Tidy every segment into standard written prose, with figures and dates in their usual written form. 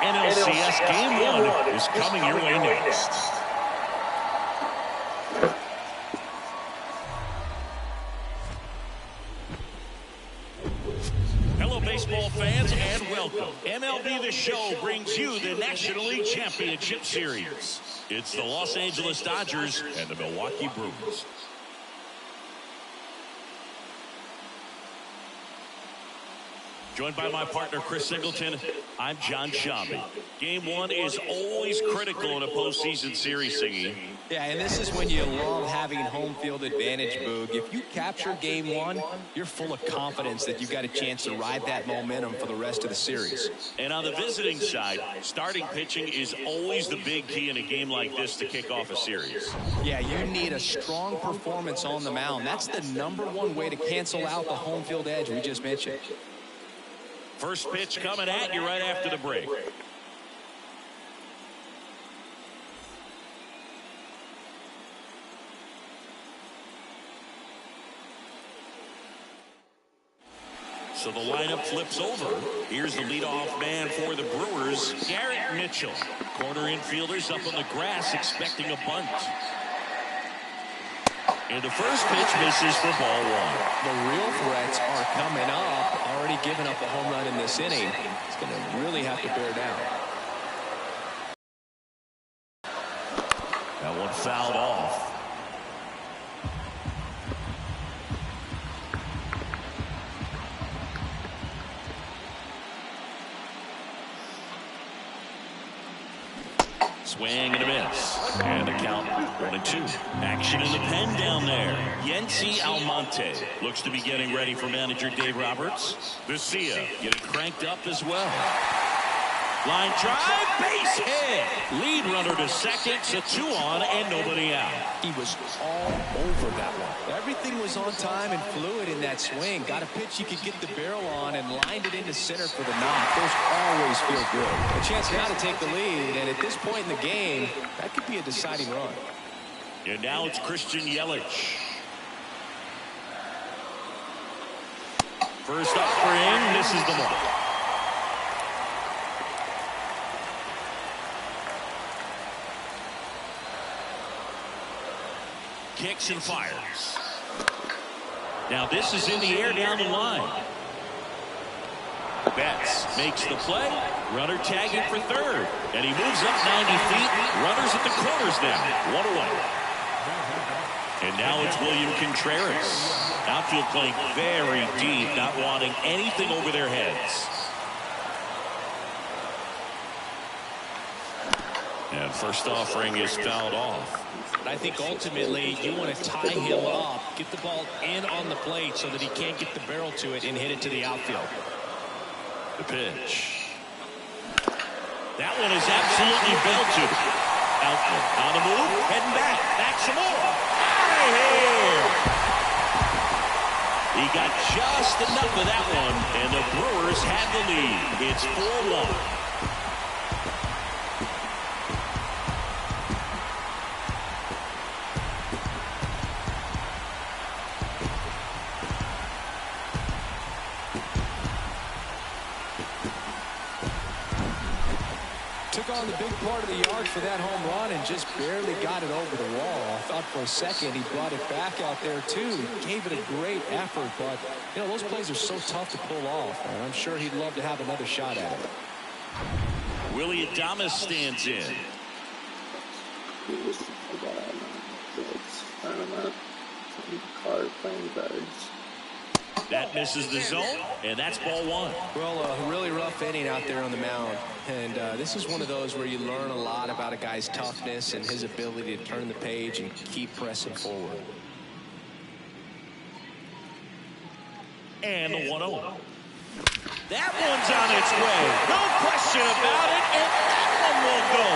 NLCS Game 1 is coming your way next. Hello, baseball fans, and welcome. MLB The Show brings you the National League Championship Series. It's the Los Angeles Dodgers and the Milwaukee Brewers. Joined by my partner, Chris Singleton, I'm John Shambi. Game 1 is always critical in a postseason series, Singy. Yeah, and this is when you love having home field advantage, Boog. If you capture Game 1, you're full of confidence that you've got a chance to ride that momentum for the rest of the series. And on the visiting side, starting pitching is always the big key in a game like this to kick off a series. Yeah, you need a strong performance on the mound. That's the #1 way to cancel out the home field edge we just mentioned. First pitch coming at you right after the break. So the lineup flips over. Here's the leadoff man for the Brewers, Garrett Mitchell. Corner infielders up on the grass expecting a bunt. And the first pitch misses for ball 1. The real threats are coming up. Already given up a home run in this inning. It's going to really have to bear down. That one fouled off. Swing and a miss. And the count 1-2. Action in the pen down there. Yency Almonte looks to be getting ready for manager Dave Roberts. Vesia getting cranked up as well. Line drive, base hit. Lead runner to second, so 2 on and nobody out. He was all over that one. Everything was on time and fluid in that swing. Got a pitch he could get the barrel on and lined it into center for the knock. Those always feel good. A chance now to take the lead, and at this point in the game, that could be a deciding run. And now it's Christian Yelich. First offering misses the mark. Kicks and fires. Now this is in the air down the line. Betts makes the play. Runner tagging for third. And he moves up 90 feet. Runners at the corners now. 1 away. And now it's William Contreras. Outfield playing very deep, not wanting anything over their heads. And first offering is fouled off. But I think ultimately you want to tie him up, get the ball in on the plate so that he can't get the barrel to it and hit it to the outfield. The pitch. That one is absolutely belted. Outfield on the move, heading back. Back some more. Out of here. He got just enough of that one, and the Brewers had the lead. It's 4-1. Took on the big part of the yard for that home run and just barely got it over the wall. I thought for a second he brought it back out there too. Gave it a great effort, but you know those plays are so tough to pull off. And I'm sure he'd love to have another shot at it. Willie Adames stands in. That misses the zone, and that's ball 1. Well, a really rough inning out there on the mound. And this is one of those where you learn a lot about a guy's toughness and his ability to turn the page and keep pressing forward. And the 1-0. That one's on its way. No question about it, and that one will go.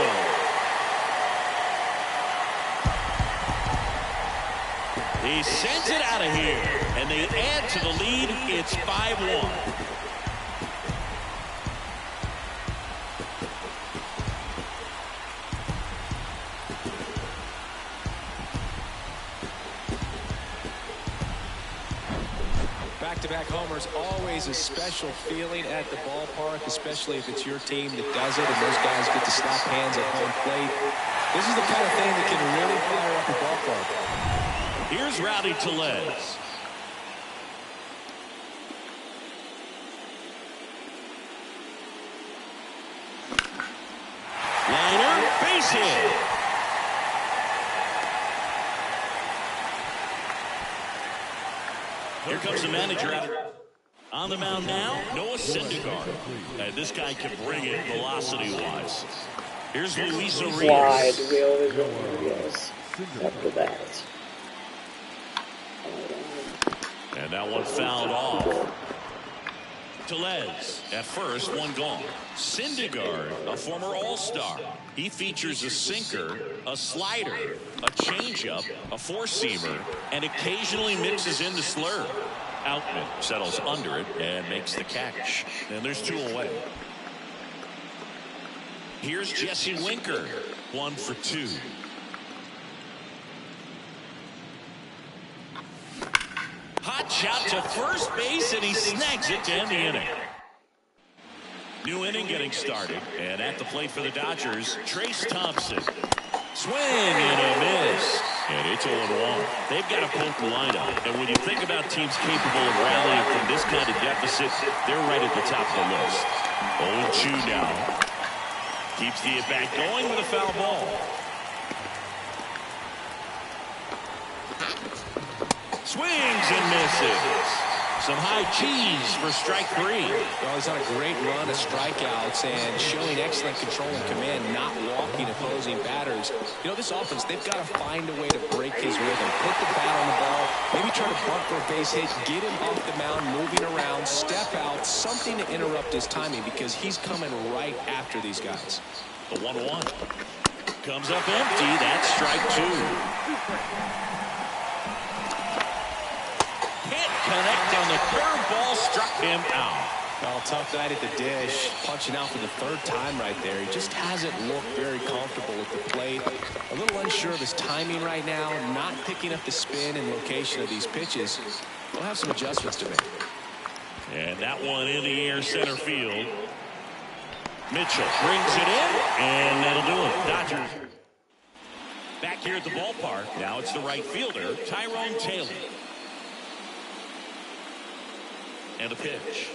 He sends it out of here, and they add to the lead. It's 5-1. back-to-back homers, always a special feeling at the ballpark, especially if it's your team that does it and those guys get to slap hands at home plate. This is the kind of thing that can really fire up the ballpark. Here's Rowdy Tellez. Liner, base hit. Here comes the manager out on the mound now. Noah Syndergaard. This guy can bring it velocity-wise. Here's Luis Urias. Why do we always go Urias after that? And that one fouled off. Tellez at first, one gone. Syndergaard, a former All-Star. He features a sinker, a slider, a changeup, a four-seamer, and occasionally mixes in the slurve. Outman settles under it and makes the catch. And there's two away. Here's Jesse Winker, 1 for 2. Hot shot to first base, and he snags it to end the inning. New inning getting started, and at the plate for the Dodgers, Trace Thompson. Swing and a miss, and it's 0-1. They've got a potent lineup, and when you think about teams capable of rallying from this kind of deficit, they're right at the top of the list. 0-2 now. Keeps the at-bat going with a foul ball. Swings and misses. Some high cheese for strike 3. Well, he's on a great run of strikeouts and showing excellent control and command, not walking opposing batters. You know, this offense, they've got to find a way to break his rhythm. Put the bat on the ball, maybe try to bunt for a base hit, get him off the mound, moving around, step out, something to interrupt his timing because he's coming right after these guys. The 1-1 comes up empty. That's strike 2. Connect on the curveball, struck him out. Well, tough night at the dish, punching out for the third time right there. He just hasn't looked very comfortable at the plate. A little unsure of his timing right now, not picking up the spin and location of these pitches. We'll have some adjustments to make. And that one in the air, center field. Mitchell brings it in, and that'll do it. Dodgers back here at the ballpark. Now it's the right fielder, Tyrone Taylor. And a pitch.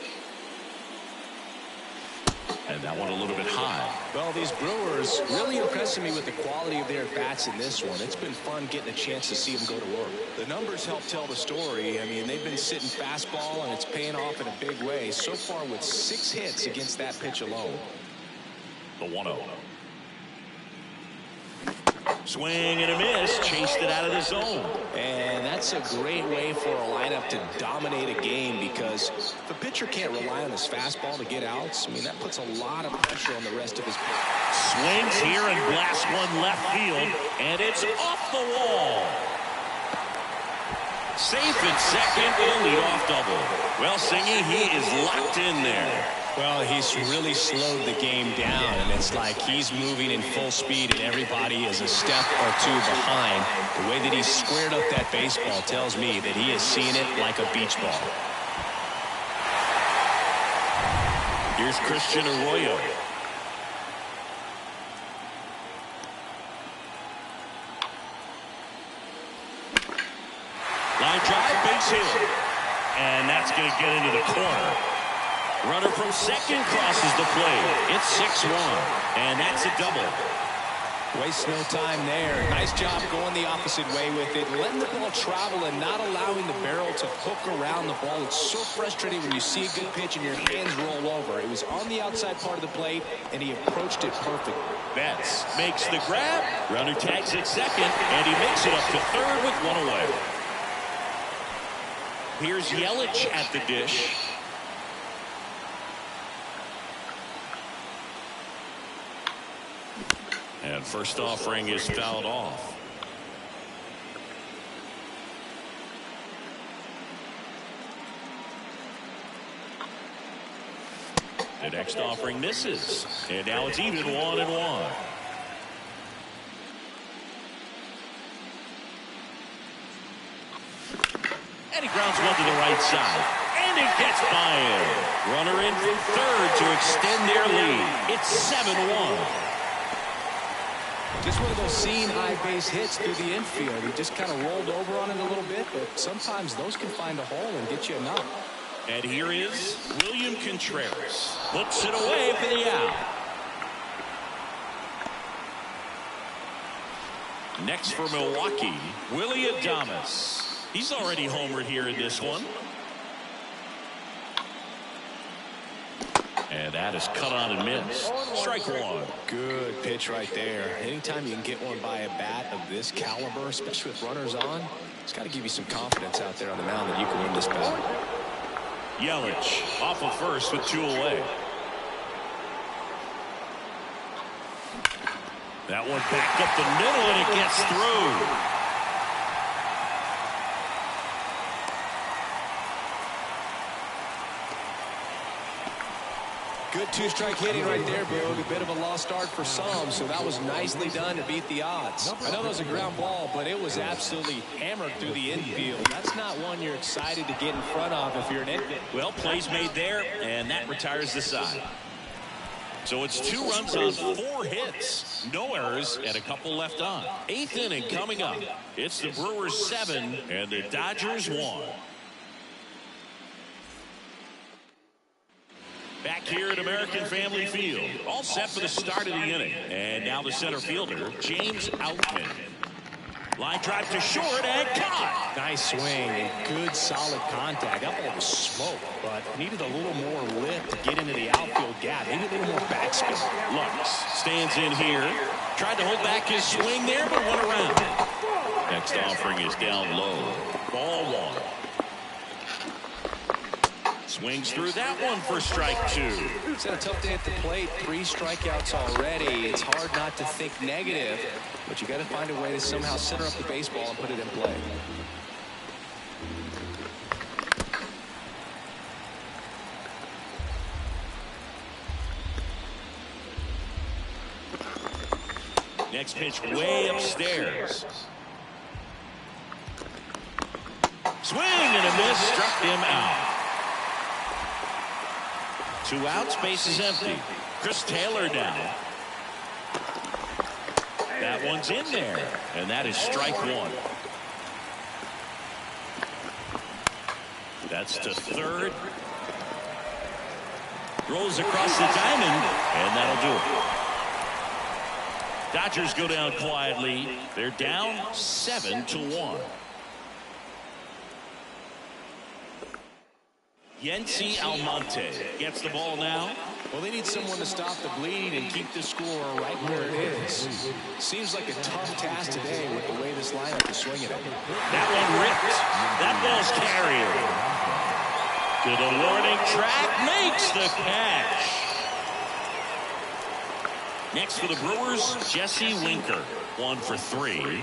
And that one a little bit high. Well, these Brewers really impressing me with the quality of their at-bats in this one. It's been fun getting a chance to see them go to work. The numbers help tell the story. I mean, they've been sitting fastball, and it's paying off in a big way. So far with 6 hits against that pitch alone. The 1-0. Swing and a miss. Chased it out of the zone. And that's a great way for a lineup to dominate a game because the pitcher can't rely on his fastball to get outs. I mean, that puts a lot of pressure on the rest of his pitch. Swings here and blasts one left field, and it's off the wall. Safe at second with a leadoff double. Well, Singy, he is locked in there. Well, he's really slowed the game down, and it's like he's moving in full speed, and everybody is a step or two behind. The way that he's squared up that baseball tells me that he is seeing it like a beach ball. Here's Christian Arroyo. Line drive, base hit. And that's going to get into the corner. Runner from second crosses the plate. It's 6-1, and that's a double. Waste no time there. Nice job going the opposite way with it. Letting the ball travel and not allowing the barrel to hook around the ball. It's so frustrating when you see a good pitch and your hands roll over. It was on the outside part of the plate, and he approached it perfect. Betts makes the grab. Runner tags at second, and he makes it up to third with one away. Here's Yelich at the dish. And first offering is fouled off. The next offering misses. And now it's even 1-1. And he grounds one to the right side. And And it gets by him. Runner in from third to extend their lead. It's 7-1. Just one of those seam high base hits through the infield. He just kind of rolled over on it a little bit, but sometimes those can find a hole and get you a knock. And here is William Contreras. Puts it away for the out. Next for Milwaukee, Willie Adames. He's already homered here in this one. And that is cut on and missed. Strike one. Good pitch right there. Anytime you can get one by a bat of this caliber, especially with runners on, it's got to give you some confidence out there on the mound that you can win this battle. Yelich off of first with 2 away. That one back up the middle, and it gets through. Good two-strike hitting right there, Boog. A bit of a lost start for some, so that was nicely done to beat the odds. I know that was a ground ball, but it was absolutely hammered through the infield. That's not one you're excited to get in front of if you're an infield. Well, plays made there, and that retires the side. So it's 2 runs on 4 hits. No errors and a couple left on. 8th inning coming up. It's the Brewers 7 and the Dodgers 1. Back here at American Family Field. All set for the start of the inning. And now the center fielder, James Outman. Line drive to short and caught. Nice swing. Good solid contact. That ball was smoke, but needed a little more lift to get into the outfield gap. Maybe a little more backspin. Lux stands in here. Tried to hold back his swing there, but went around. Next offering is down low. Ball 1. Swings through that one for strike 2. It's had a tough day at the plate. 3 strikeouts already. It's hard not to think negative, but you got to find a way to somehow center up the baseball and put it in play. Next pitch way upstairs. Swing and a miss. Struck him out. 2 outs, base is empty. Chris Taylor down. That one's in there, and that is strike 1. That's to third. Rolls across the diamond, and that'll do it. Dodgers go down quietly. They're down 7-1. Yency Almonte gets the ball now. Well, they need someone to stop the bleeding and keep the score right where it is. Seems like a tough task today with the way this lineup is swinging it. That one ripped. That ball's carried. To the warning track, makes the catch. Next for the Brewers, Jesse Winker. 1 for 3.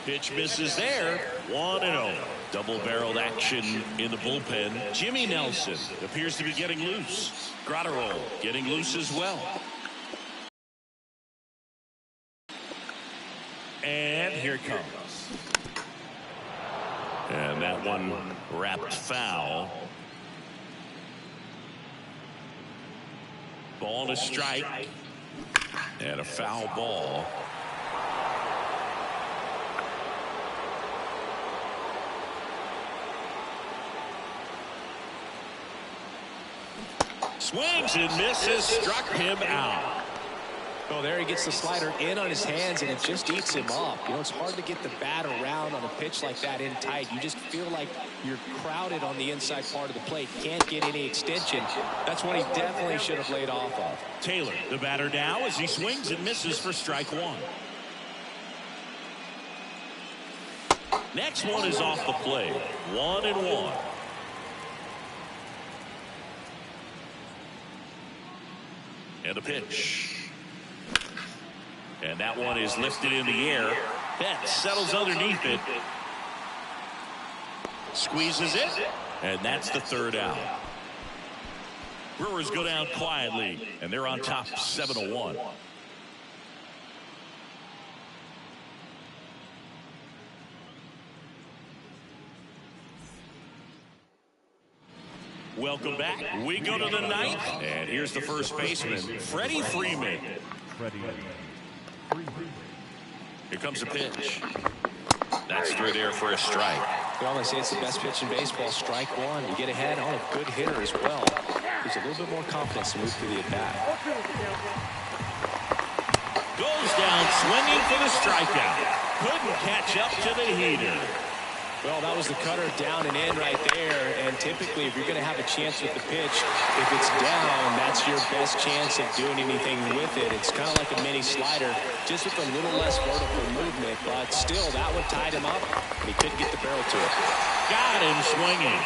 Pitch misses there. 1-0. Double-barreled action in the bullpen. Jimmy Nelson appears to be getting loose. Grotterol getting loose as well. And here it comes. And that one wrapped foul. Ball and a strike. And a foul ball. Swings and misses, struck him out. Oh, there he gets the slider in on his hands, and it just eats him up. You know, it's hard to get the bat around on a pitch like that in tight. You just feel like you're crowded on the inside part of the plate. Can't get any extension. That's one he definitely should have laid off of. Taylor, the batter now, as he swings and misses for strike 1. Next one is off the plate. 1-1. And a pitch. And that one is lifted in the air. Betts settles underneath it. Squeezes it. And that's the 3rd out. Brewers go down quietly, and they're on top 7-1. Welcome back. We go to the ninth, and here's the first baseman, Freddie Freeman. Here comes the pitch. That's through there for a strike. We always say it's the best pitch in baseball. Strike one. You get ahead on a good hitter as well. There's a little bit more confidence to move through the at-bat. Goes down swinging for the strikeout. Couldn't catch up to the heater. Well, that was the cutter down and in right there. And typically, if you're going to have a chance with the pitch, if it's down, that's your best chance of doing anything with it. It's kind of like a mini slider, just with a little less vertical movement. But still, that one tied him up, and he couldn't get the barrel to it. Got him swinging.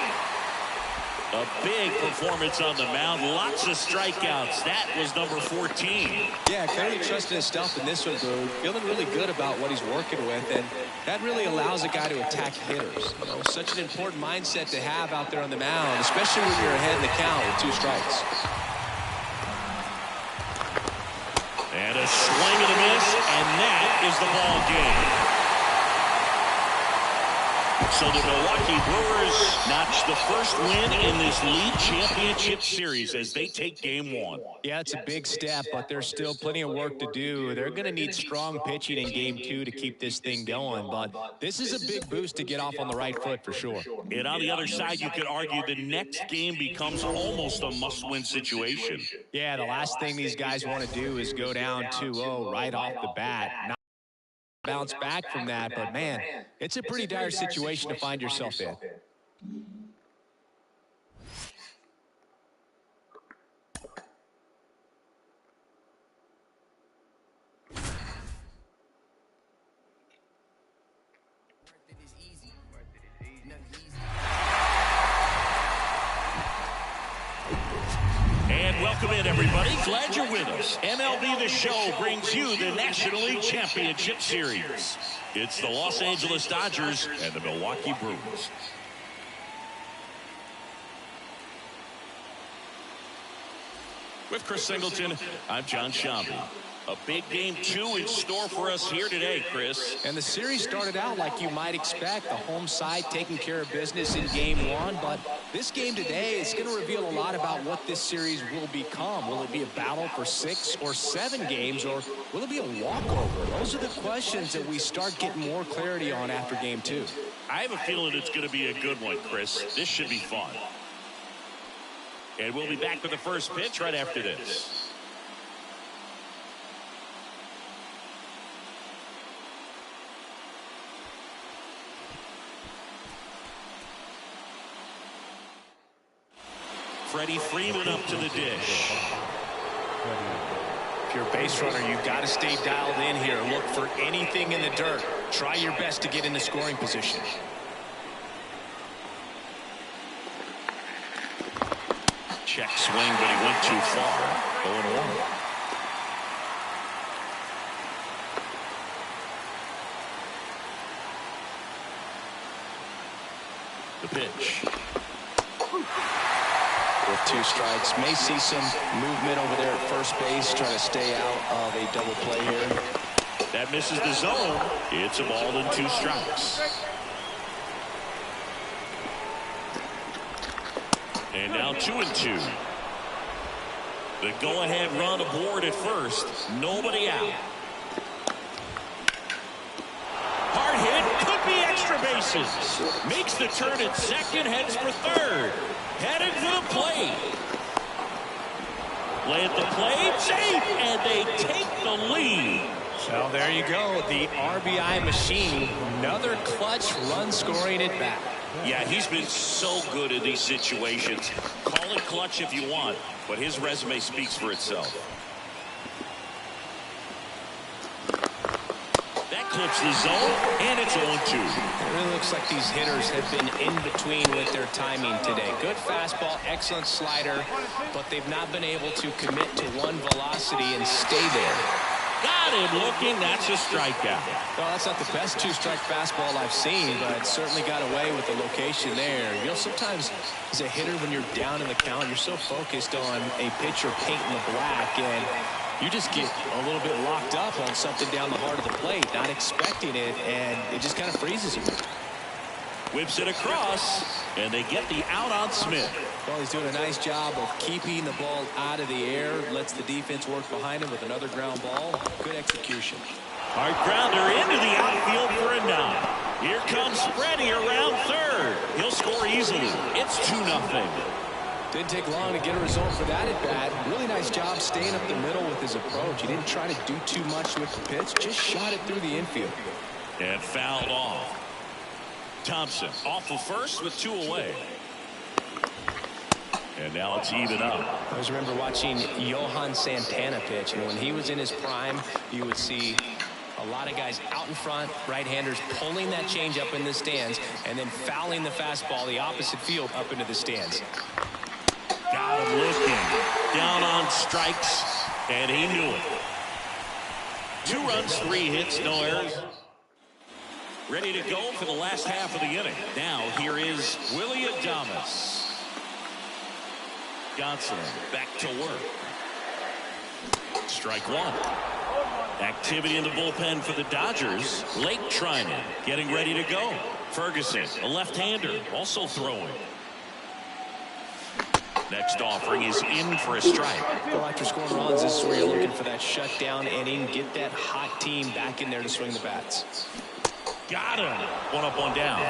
A big performance on the mound. Lots of strikeouts. That was number 14. Yeah, clearly trusting his stuff in this one, Boo. Feeling really good about what he's working with, and that really allows a guy to attack hitters. You know, such an important mindset to have out there on the mound, especially when you're ahead in the count with 2 strikes. And a swing and a miss, and that is the ball game. So the Milwaukee Brewers notch the first win in this league championship series as they take game 1. Yeah, it's a big step, but there's still plenty of work to do. They're going to need strong pitching in game 2 to keep this thing going, but this is a big boost to get off on the right foot for sure. And on the other side, you could argue the next game becomes almost a must-win situation. Yeah, the last thing these guys want to do is go down 2-0 right off the bat. Not bounce back from that, but man, it's a pretty dire situation to find yourself in. And welcome in, everybody. Glad you're with us. MLB The Show brings you the National League Championship Series. It's the Los Angeles Dodgers and the Milwaukee Brewers. With Chris Singleton, I'm John Shambi. A big game 2 in store for us here today, Chris. And the series started out like you might expect, the home side taking care of business in game 1, but this game today is going to reveal a lot about what this series will become. Will it be a battle for 6 or 7 games, or will it be a walkover? Those are the questions that we start getting more clarity on after game 2. I have a feeling it's going to be a good one, Chris. This should be fun. And we'll be back with the first pitch right after this. Freddie Freeman up to the dish. If you're a base runner, you've got to stay dialed in here. Look for anything in the dirt. Try your best to get in the scoring position. Check swing, but he went too far. 0-1. The pitch. With 2 strikes, may see some movement over there at first base, trying to stay out of a double play here. That misses the zone. It's a ball and 2 strikes. And now 2-2. The go-ahead run aboard at first. Nobody out. Hard hit. Could be extra bases. Makes the turn at second. Heads for third. Headed for the plate. Plant the plate. Safe. And they take the lead. So there you go. The RBI machine. Another clutch run scoring at bat. Yeah, he's been so good in these situations. Call it clutch if you want, but his resume speaks for itself. That clips the zone, and it's 0-2. It really looks like these hitters have been in between with their timing today. Good fastball, excellent slider, but they've not been able to commit to one velocity and stay there. Got him looking. That's a strikeout. Well, that's not the best 2-strike fastball I've seen, but it certainly got away with the location there. You know, sometimes as a hitter, when you're down in the count, you're so focused on a pitcher painting the black, and you just get a little bit locked up on something down the heart of the plate, not expecting it, and it just kind of freezes you. Whips it across, and they get the out on Smith. Well, he's doing a nice job of keeping the ball out of the air. Lets the defense work behind him with another ground ball. Good execution. Hard grounder into the outfield for a knock. Here comes Freddie around third. He'll score easily. It's 2-0. Didn't take long to get a result for that at bat. Really nice job staying up the middle with his approach. He didn't try to do too much with the pitch. Just shot it through the infield. And fouled off. Thompson off of first with 2 away. And now it's even up. I always remember watching Johan Santana pitch, and when he was in his prime, you would see a lot of guys out in front, right-handers pulling that change up in the stands, and then fouling the fastball the opposite field up into the stands. Got him looking. Down on strikes, and he knew it. 2 runs, 3 hits, no errors. Ready to go for the last half of the inning. Now here is Willie Adames. Johnson back to work. Strike 1. Activity in the bullpen for the Dodgers. Lake Trinan getting ready to go. Ferguson, a left-hander, also throwing. Next offering is in for a strike. Well, after scoring runs, this is where you're looking for that shutdown inning. Get that hot team back in there to swing the bats. Got him. 1 up, 1 down.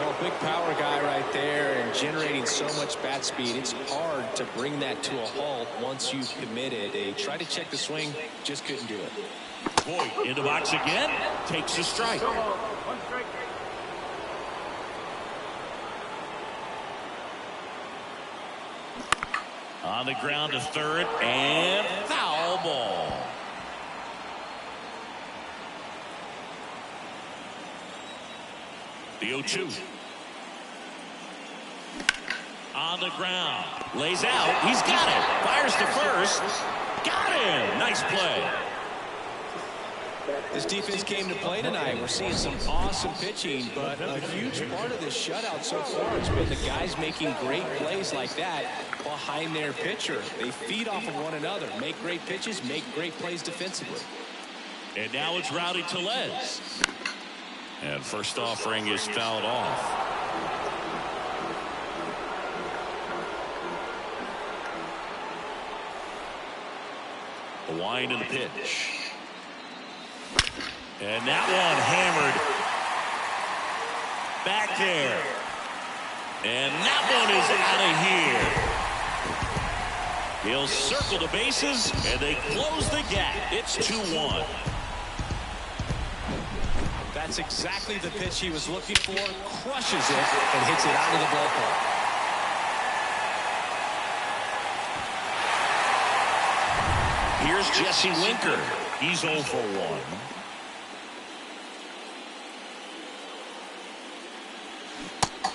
Well, big power guy right there and generating so much bat speed. It's hard to bring that to a halt once you've committed. They tried to check the swing, just couldn't do it. Voit in the box again. Takes a strike. On the ground to third, and foul ball. The 0-2. On the ground. Lays out. He's got it. Fires to first. Got him. Nice play. This defense came to play tonight. We're seeing some awesome pitching, but a huge part of this shutout so far has been the guys making great plays like that behind their pitcher. They feed off of one another, make great pitches, make great plays defensively. And now it's Rowdy Tellez. And first offering is fouled off. A wind in the pitch. And that one hammered back there. And that one is out of here. He'll circle the bases, and they close the gap. It's 2-1. That's exactly the pitch he was looking for. Crushes it and hits it out of the ballpark. Here's Jesse Winker. He's 0 for 1.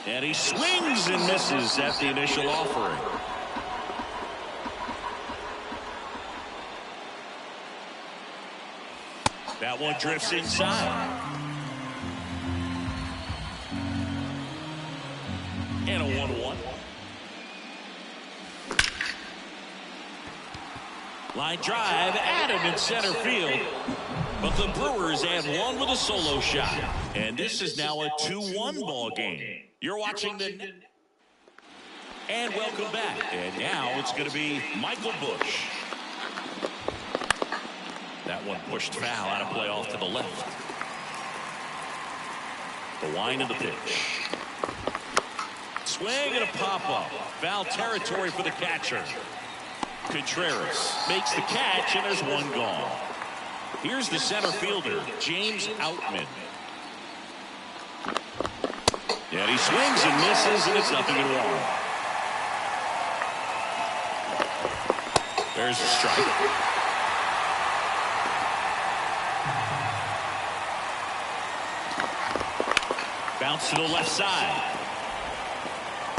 And he swings and misses at the initial offering. That one drifts inside. And a 1-1. Line drive, at him in center field. But the Brewers add 1 with a solo shot. And this is now a 2-1 ball game. You're watching the... And welcome back. And now it's going to be Michael Busch. That one pushed foul, out of play off to the left. The wind of the pitch. Swing and a pop-up. Foul territory for the catcher. Contreras makes the catch, and there's 1 gone. Here's the center fielder, James Outman. And he swings and misses, and it's 0-1. There's a strike. Bounce to the left side.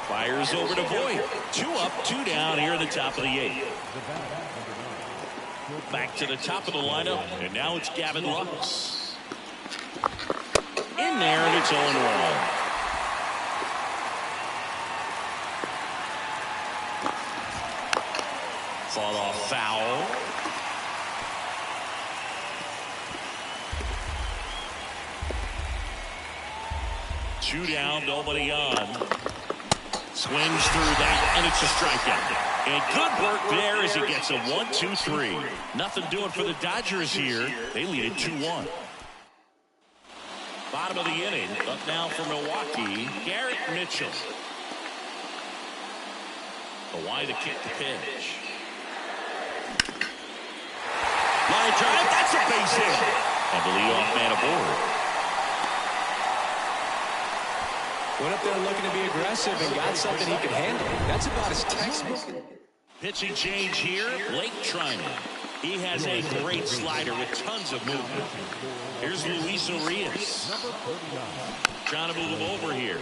Fires over to Voit. 2 up, 2 down here in the top of the 8th. Back to the top of the lineup, and now it's Gavin Lux. In there, and it's 0-1. Fought off foul. 2 down, nobody on. Swings through that, and it's a strikeout. And good work there as he gets a 1-2-3. Nothing doing for the Dodgers here. They lead it 2-1. Bottom of the inning. Up now for Milwaukee, Garrett Mitchell. Kawhi to kick the pitch. Line drive, that's a base hit. And the leadoff man aboard. Went up there looking to be aggressive and got something he could handle. That's about his textbook. Pitching change here, Blake Trinan. He has a great slider with tons of movement. Here's Luis Urias. Trying to move him over here.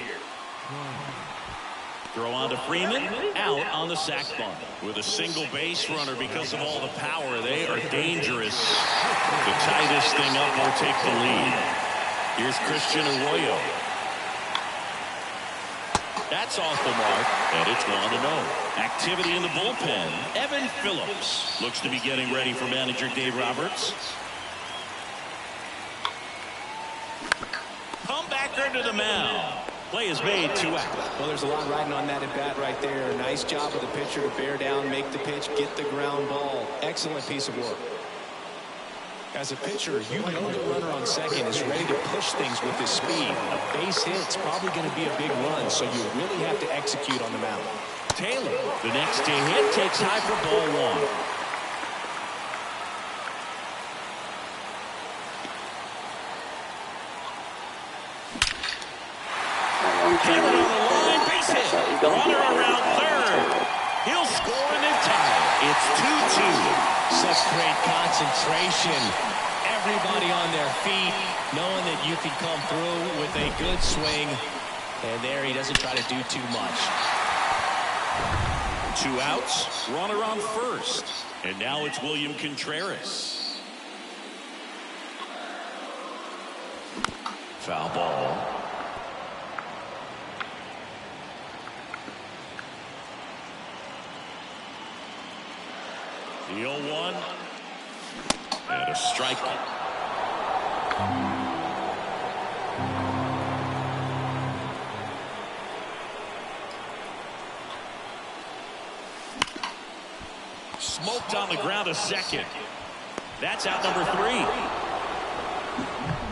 Throw on to Freeman, out on the sac bunt. With a single base runner because of all the power, they are dangerous to tie this thing up or take the lead. Here's Christian Arroyo. That's off the mark, and it's 1-0. Activity in the bullpen. Evan Phillips looks to be getting ready for manager Dave Roberts. Comebacker to the mound. Play is made, 2 out. Well, there's a lot riding on that at bat right there. Nice job of the pitcher to bear down, make the pitch, get the ground ball. Excellent piece of work. As a pitcher, you know the runner on second is ready to push things with his speed. A base hit's probably going to be a big run, so you really have to execute on the mound. Taylor, the next to hit, takes high for ball 1. Taylor on the line, base hit. Runner around third. He'll score and then tie. It's 2-2. Such great concentration. Everybody on their feet, knowing that you can come through with a good swing. And there he doesn't try to do too much. 2 outs, runner on first. And now it's William Contreras. Foul ball. The 0-1. And a strikeout. Smoked on the ground a second. That's out number 3.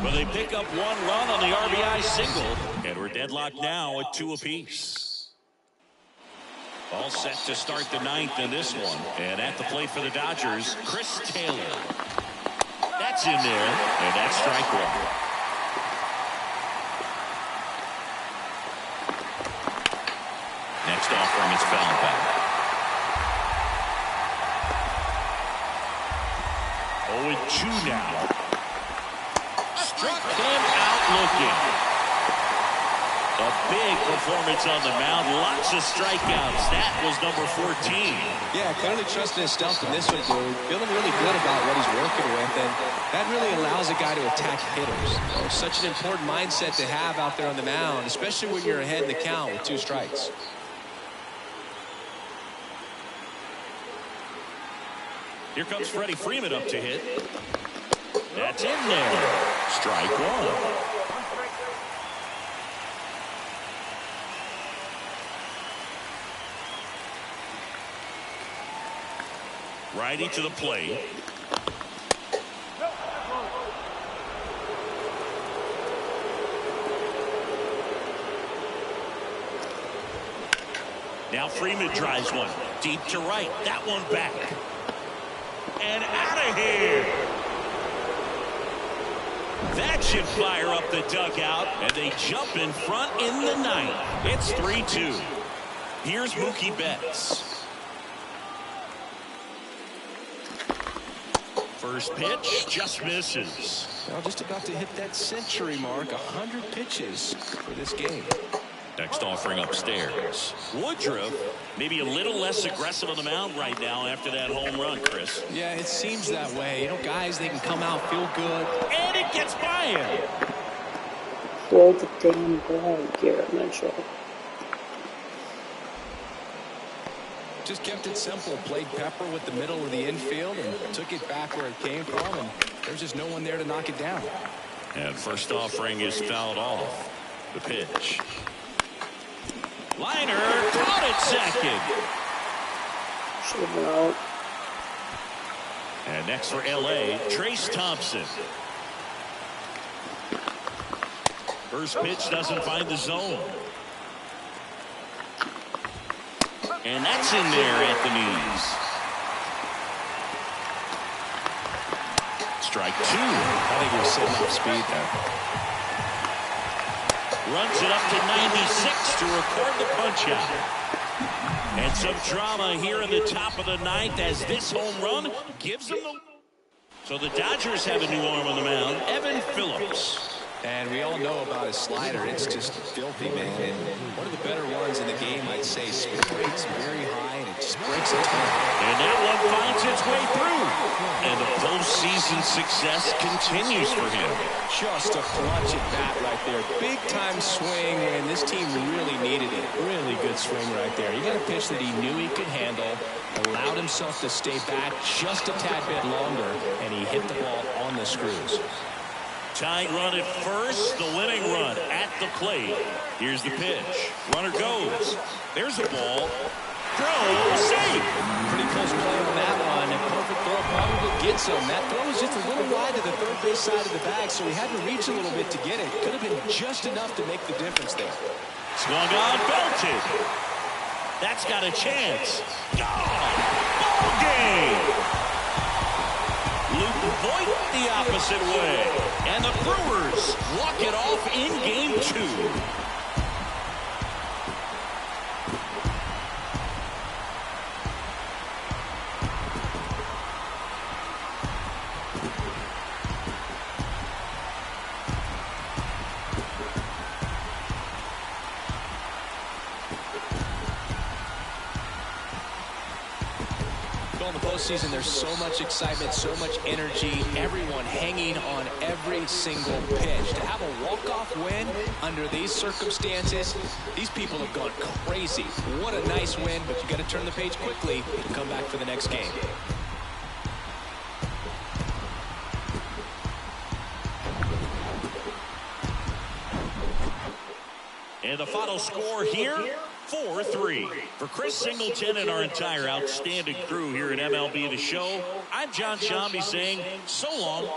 But they pick up 1 run on the RBI single. And we're deadlocked now at 2 apiece. All set to start the 9th in this one. And at the plate for the Dodgers, Chris Taylor. That's in there, and that's strike 1. Next offering is fouled back. 0-2 now. Struck him out looking. A big performance on the mound. Lots of strikeouts. That was number 14. Yeah, clearly trusting his stuff in this one, dude. Feeling really good about what he's working with, and that really allows a guy to attack hitters. You know, such an important mindset to have out there on the mound, especially when you're ahead in the count with 2 strikes. Here comes Freddie Freeman up to hit. That's in there. Strike 1. Righty to the plate. Now Freeman drives one deep to right. That one back. And out of here. That should fire up the dugout. And they jump in front in the 9th. It's 3-2. Here's Mookie Betts. First pitch just misses. Well, just about to hit that century mark. 100 pitches for this game. Next offering upstairs. Woodruff maybe a little less aggressive on the mound right now after that home run, Chris. Yeah, it seems that way. You know, guys, they can come out, feel good. And it gets by him. Throw the damn ball, Garrett Mitchell. Just kept it simple. Played pepper with the middle of the infield and took it back where it came from. And there's just no one there to knock it down. And first offering is fouled off. The pitch. Liner caught at second. Should have been out. And next for LA, Trace Thompson. First pitch doesn't find the zone. And that's in there at the knees. Strike two. I think he was sitting off speed there. Runs it up to 96 to record the punch out. And some drama here in the top of the ninth as this home run gives them the... So the Dodgers have a new arm on the mound, Evan Phillips. And we all know about his slider. It's just filthy, man. And one of the better ones in the game, I'd say. Spin rate's very high, and it just breaks a ton. And that one finds its way through. And the postseason success continues for him. Just a clutch at bat right there. Big-time swing, and this team really needed it. Really good swing right there. He got a pitch that he knew he could handle, allowed himself to stay back just a tad bit longer, and he hit the ball on the screws. Tying run at first, the winning run at the plate. Here's the pitch. Runner goes. There's the ball. Throw, safe. Pretty close play on that one. A perfect throw probably gets him. That throw was just a little wide to the third base side of the bag, so he had to reach a little bit to get it. Could have been just enough to make the difference there. Swung on, belted. That's got a chance. Gone. Ball game. Luke Voigt the opposite way. And the Brewers walk it off in game two. Postseason, there's so much excitement, so much energy, everyone hanging on every single pitch. To have a walk-off win under these circumstances, these people have gone crazy. What a nice win, but you got to turn the page quickly and come back for the next game. And the final score here, 4-3. For Chris Singleton and our entire outstanding crew here at MLB The Show, I'm John Shambi saying so long.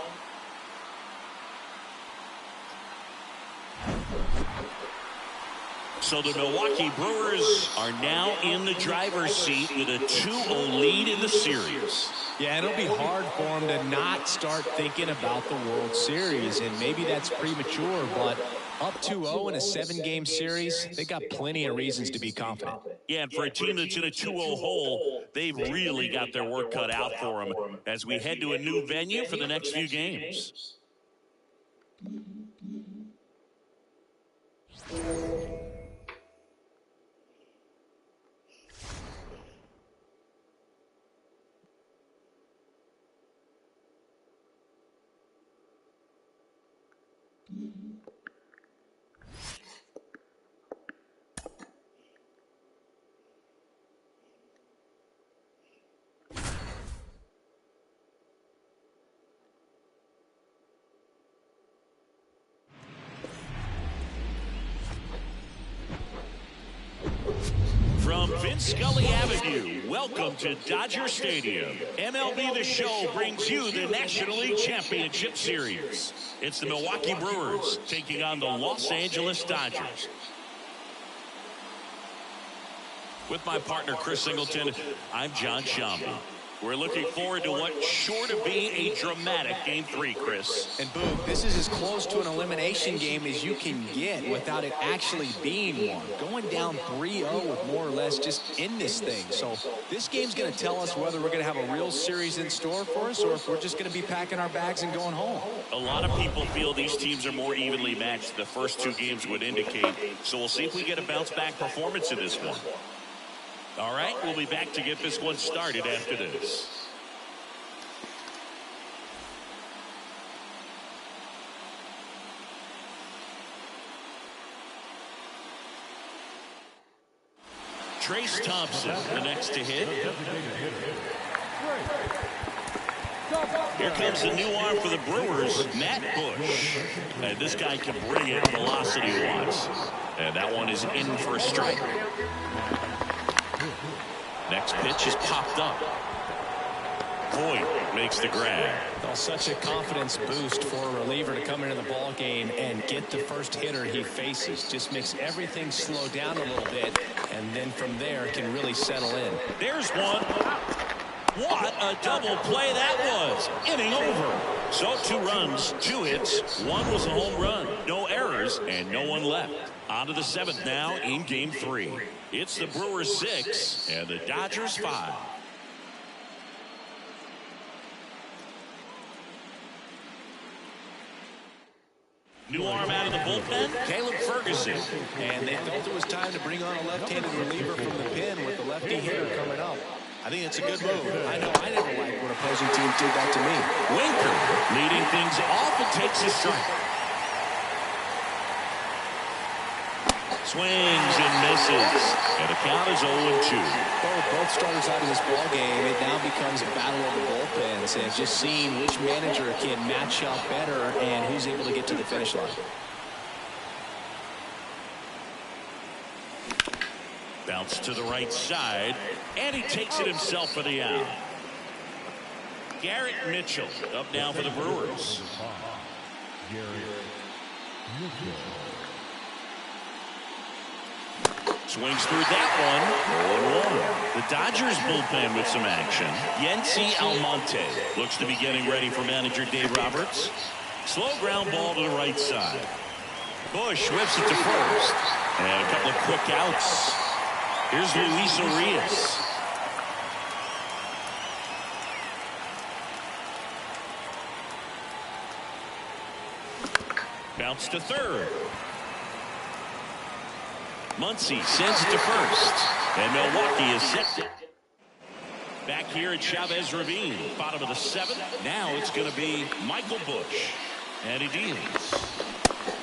So the Milwaukee Brewers are now in the driver's seat with a 2-0 lead in the series. Yeah, it'll be hard for them to not start thinking about the World Series, and maybe that's premature, but up 2-0 in a 7-game series, they got plenty of reasons to be confident. Yeah, and for a team that's in a 2-0 hole, they've really got their work cut out for them as we head to a new venue for the next few games. From Vince Scully Avenue, welcome to Dodger Stadium. MLB The Show brings you the National League Championship Series. It's the Milwaukee Brewers taking on the Los Angeles Dodgers. With my partner, Chris Singleton, I'm John Shambi. We're looking forward to what's sure to be a dramatic Game 3, Chris. And boom, this is as close to an elimination game as you can get without it actually being one. Going down 3-0 with more or less just in this thing. So this game's going to tell us whether we're going to have a real series in store for us or if we're just going to be packing our bags and going home. A lot of people feel these teams are more evenly matched. The first two games would indicate. So we'll see if we get a bounce-back performance in this one. All right, we'll be back to get this one started after this. Trace Thompson, the next to hit. Here comes the new arm for the Brewers, Matt Bush. And this guy can bring it velocity he wants. And that one is in for a strike. Next pitch is popped up. Voigt makes the grab. Well, such a confidence boost for a reliever to come into the ball game and get the first hitter he faces. Just makes everything slow down a little bit, and then from there can really settle in. There's one. What a double play that was. Inning over. So 2 runs, 2 hits. 1 was a home run. No errors and no one left. On to the 7th now in game 3. It's the Brewers 6 and the Dodgers 5. New arm out of the bullpen, Caleb Ferguson. And they felt it was time to bring on a left-handed reliever from the pen with the lefty hitter coming up. I think it's a good move. I know I never liked when opposing teams did that to me. Winker leading things off and takes a strike. Swings and misses. And the count is 0-2. Well, both starters out of this ball game, it now becomes a battle of the bullpens and just seeing which manager can match up better and who's able to get to the finish line. Bounce to the right side, and he takes it himself for the out. Garrett Mitchell up now for the Brewers. Swings through that one. 0-1. The Dodgers bullpen with some action. Yency Almonte looks to be getting ready for manager Dave Roberts. Slow ground ball to the right side. Bush whips it to first. And a couple of quick outs. Here's Luis Urias. Bounce to third. Muncy sends it to first. And Milwaukee is set. Back here at Chavez Ravine, bottom of the 7th. Now it's going to be Michael Bush. And he deals.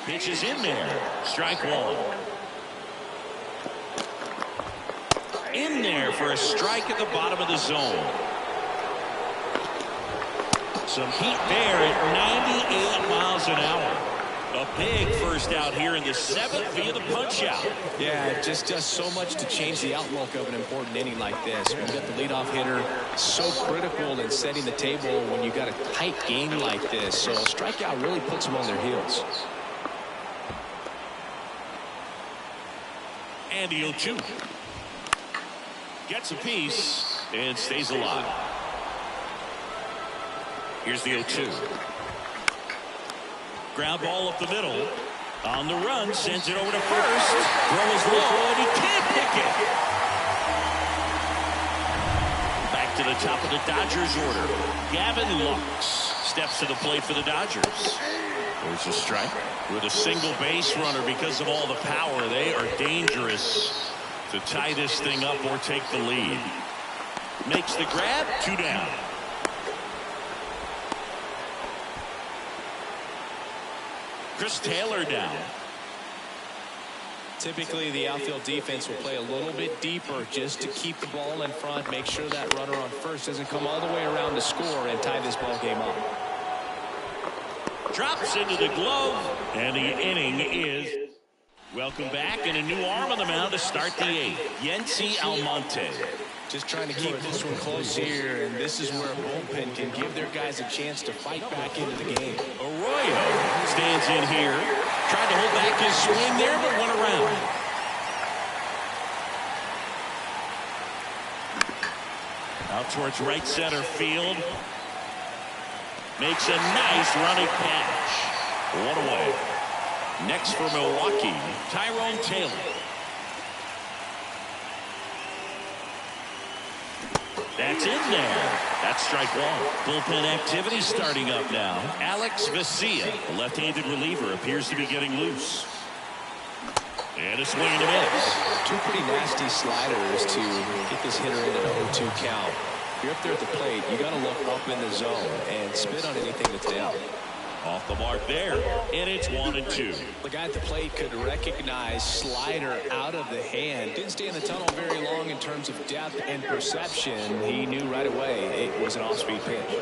Pitch is in there. Strike 1. In there for a strike at the bottom of the zone. Some heat there at 98 miles an hour. A big first out here in the 7th via the punch out. Yeah, it just does so much to change the outlook of an important inning like this. When you got the leadoff hitter, so critical in setting the table when you got a tight game like this. So a strikeout really puts them on their heels. And the 0-2. Gets a piece and stays alive. Here's the 0-2. Ground ball up the middle. On the run, sends it over to first. Throw is low, and he can't pick it. Back to the top of the Dodgers order. Gavin Lux steps to the plate for the Dodgers. There's a strike with a single base runner because of all the power. They are dangerous to tie this thing up or take the lead. Makes the grab, 2 down. Chris Taylor down. Typically, the outfield defense will play a little bit deeper just to keep the ball in front, make sure that runner on first doesn't come all the way around to score and tie this ball game up. Drops into the glove, and the inning is. Welcome back, and a new arm on the mound to start the 8th. Yency Almonte. Just trying to keep this one close here, and this is where a bullpen can give their guys a chance to fight back into the game. Arroyo stands in here. Tried to hold back his swing there, but went around. Out towards right center field. Makes a nice running catch. 1 away. Next for Milwaukee, Tyrone Taylor. That's in there. That's strike 1. Bullpen activity starting up now. Alex Vesia, a left-handed reliever, appears to be getting loose. And a swing and a miss. 2 pretty nasty sliders to get this hitter in an 0-2 count. If you're up there at the plate, you got to look up in the zone and spit on anything that's down. Off the mark there, and it's 1-2. The guy at the plate could recognize slider out of the hand. Didn't stay in the tunnel very long in terms of depth and perception. He knew right away it was an off-speed pitch.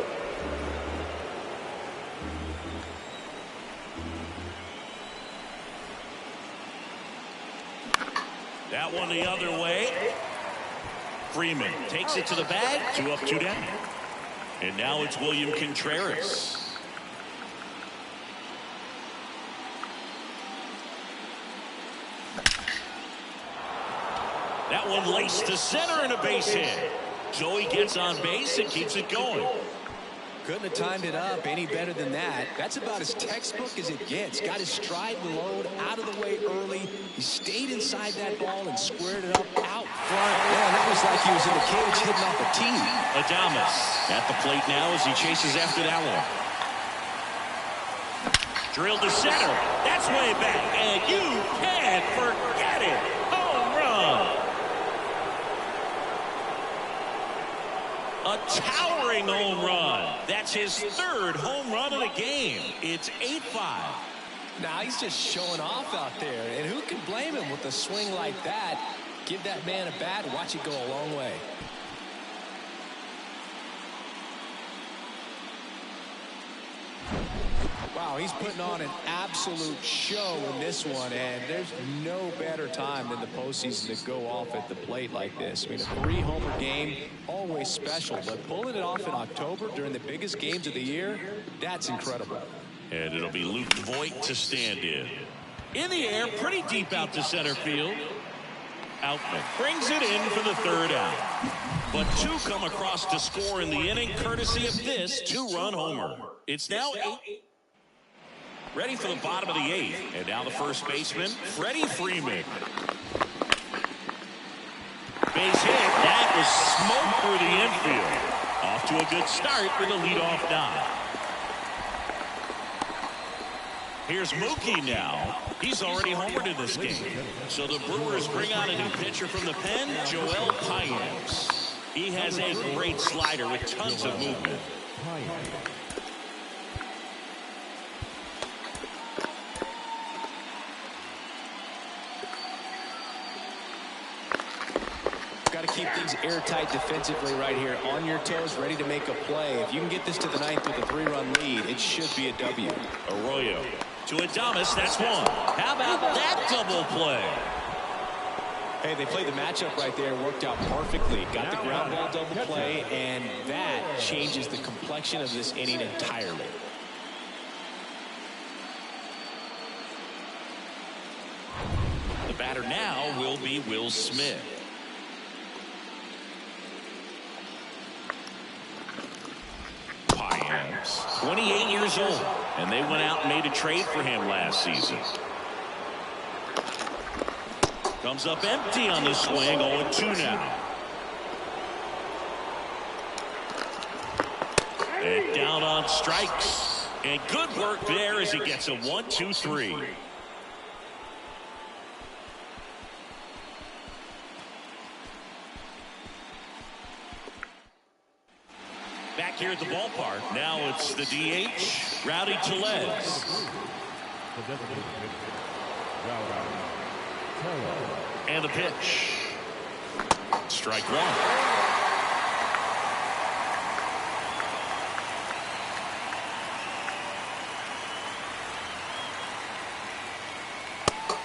That one the other way. Freeman takes it to the bag. 2 up, 2 down. And now it's William Contreras. That one laced to center and a base hit. Joey gets on base and keeps it going. Couldn't have timed it up any better than that. That's about as textbook as it gets. Got his stride and load out of the way early. He stayed inside that ball and squared it up out front. Man, that was like he was in the cage hitting off a tee. Adames at the plate now as he chases after that one. Drilled to center. That's way back. And you can't forget it. Home run. A towering home run. That's his 3rd home run of the game. It's 8-5. Now he's just showing off out there. And who can blame him with a swing like that? Give that man a bat, watch it go a long way. Wow, he's putting on an absolute show in this one, and there's no better time than the postseason to go off at the plate like this. I mean, a 3-homer game, always special, but pulling it off in October during the biggest games of the year, that's incredible. And it'll be Luke Voigt to stand in. In the air, pretty deep out to center field. Outman brings it in for the 3rd out. But 2 come across to score in the inning, courtesy of this 2-run homer. It's now 8. Ready for the bottom of the 8th. And now the first baseman, Freddie Freeman. Base hit. That was smoke through the infield. Off to a good start with a leadoff dive. Here's Mookie now. He's already homered in this game. So the Brewers bring out a new pitcher from the pen, Joel Payamps. He has a great slider with tons of movement. Got to keep things airtight defensively right here. On your toes, ready to make a play. If you can get this to the 9th with a 3-run lead, it should be a W. Arroyo to Adames. That's 1. How about that double play? Hey, they played the matchup right there. Worked out perfectly. Got the ground ball double play, and that changes the complexion of this inning entirely. The batter now will be Will Smith. Payamps, 28 years old, and they went out and made a trade for him last season. Comes up empty on the swing, 0-2 now. And down on strikes. And good work there as he gets a 1-2-3. Back here at the ballpark, now it's the DH, Rowdy Tellez. And the pitch. Strike 1.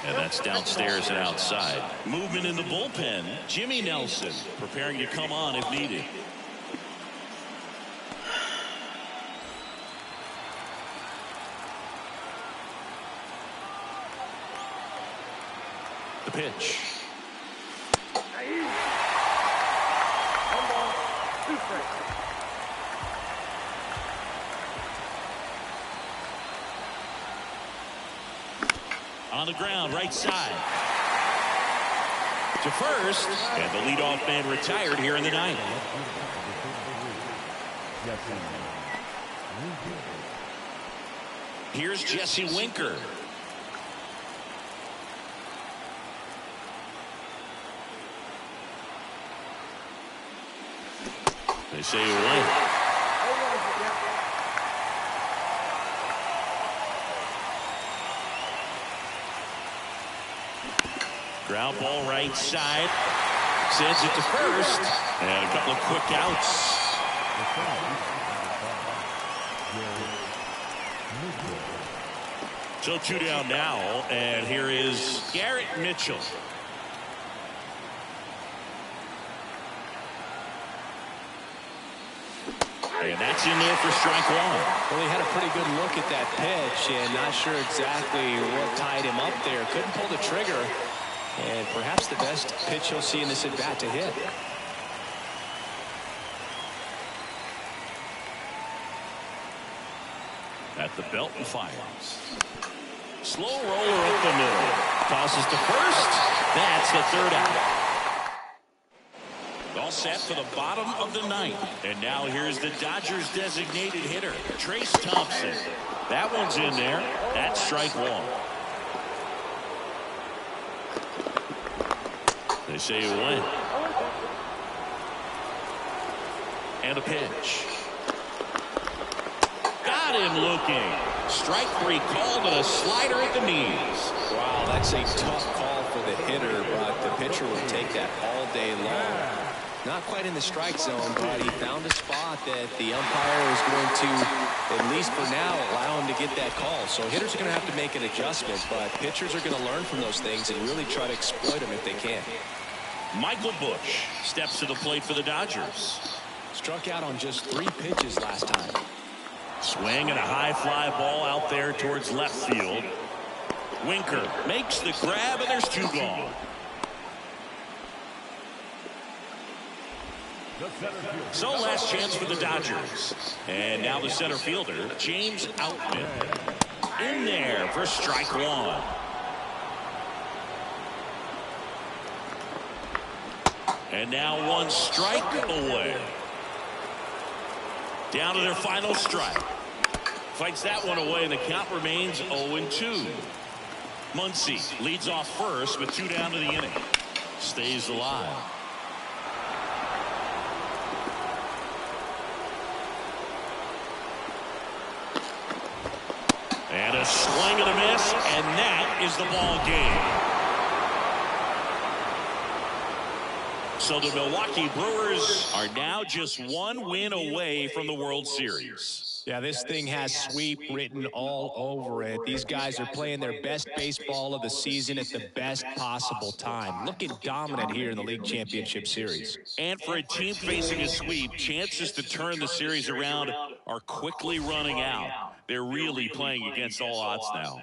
And that's downstairs and outside. Movement in the bullpen. Jimmy Nelson preparing to come on if needed. The pitch. On the ground, right side. To first, and the leadoff man retired here in the 9th. Here's Jesse Winker. They say you're right. Ground ball right side. Sends it to first. And a couple of quick outs. So 2 down now. And here is Garrett Mitchell. And that's in there for strike one. Well, he had a pretty good look at that pitch and not sure exactly what tied him up there. Couldn't pull the trigger. And perhaps the best pitch he'll see in this at-bat to hit. At the belt and fires. Slow roller up the middle. Tosses to first. That's the third out. All set for the bottom of the ninth. And now here's the Dodgers designated hitter, Trace Thompson. That one's in there. That's strike one. They say it went. And a pitch. Got him looking. Strike three called and a slider at the knees. Wow, that's a tough call for the hitter, but the pitcher will take that all day long. Not quite in the strike zone, but he found a spot that the umpire is going to, at least for now, allow him to get that call. So hitters are going to have to make an adjustment, but pitchers are going to learn from those things and really try to exploit them if they can. Michael Busch steps to the plate for the Dodgers. Struck out on just 3 pitches last time. Swing and a high fly ball out there towards left field. Winker makes the grab, and there's 2 gone. So last chance for the Dodgers. And now the center fielder, James Outman. In there for strike one. And now 1 strike away. Down to their final strike. Fights that one away, and the count remains 0-2. Muncy leads off first with 2 down to the inning. Stays alive. And a swing and a miss, and that is the ball game. So the Milwaukee Brewers are now just 1 win away from the World Series. Yeah, this thing has sweep written all over it. These guys are playing their best baseball of the season at the best possible time. Looking dominant here in the League Championship Series. And for a team facing a sweep, chances to turn the series around are quickly running out. They're really playing against all odds now.